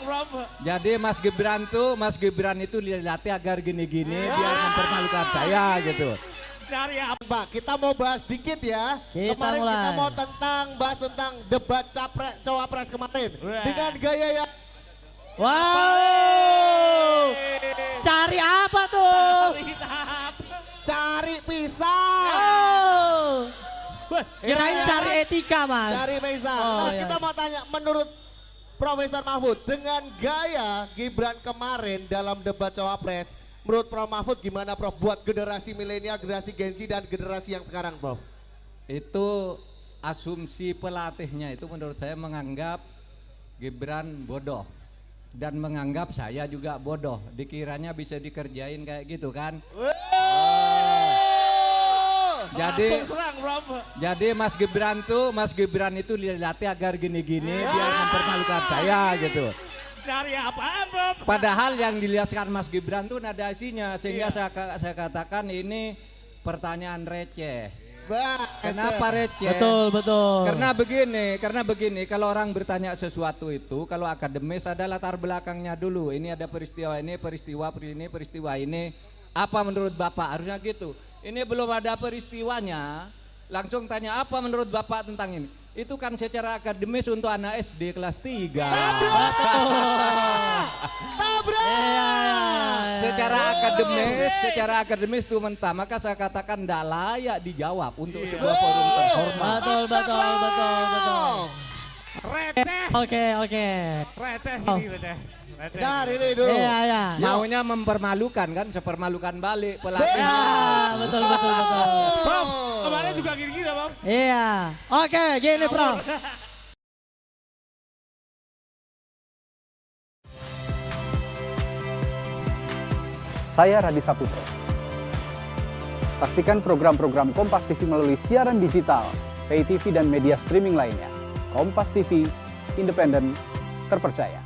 Prof. Jadi Mas Gibran itu dilatih agar gini-gini biar mempermalukan saya gitu. Dari apa? Pak, kita mau bahas dikit ya. Kemarin kita mau bahas tentang debat cawapres kemarin. Dengan gaya yang wow. Cari apa tuh? cari pisang. Oh. Kirain cari etika, Mas. Cari pisang. Oh, Nah, iya. kita mau tanya menurut Profesor Mahfud dengan gaya Gibran kemarin dalam debat cawapres, menurut Prof Mahfud gimana Prof buat generasi milenial, generasi Gen Z dan generasi yang sekarang Prof? Itu asumsi pelatihnya itu menurut saya menganggap Gibran bodoh dan menganggap saya juga bodoh. Dikiranya bisa dikerjain kayak gitu kan? Jadi Mas Gibran itu dilatih agar gini-gini biar mempermalukan saya gitu. Dari apaan, Prof? Padahal yang dilihatkan Mas Gibran tuh nada isinya sehingga saya katakan ini pertanyaan receh. Kenapa receh? Betul. Karena begini, kalau orang bertanya sesuatu itu, kalau akademis ada latar belakangnya dulu. Ini ada peristiwa ini. Apa menurut Bapak? Harusnya gitu. Ini belum ada peristiwanya, langsung tanya apa menurut Bapak tentang ini. Itu kan secara akademis untuk anak SD kelas 3. Tabrak! Secara akademis itu mentah, maka saya katakan tidak layak dijawab untuk sebuah forum terhormat. Betul. Receh. Oke. Receh ini receh. Nah, ini dulu. Iya. Maunya mempermalukan kan, sepermalukan balik pelatih. Ya, betul. Prof, kemarin juga gini-gini, Prof. Iya. Oke, gini, Prof. Saya Radi Saputro. Saksikan program-program Kompas TV melalui siaran digital, pay TV dan media streaming lainnya. Kompas TV, independen, terpercaya.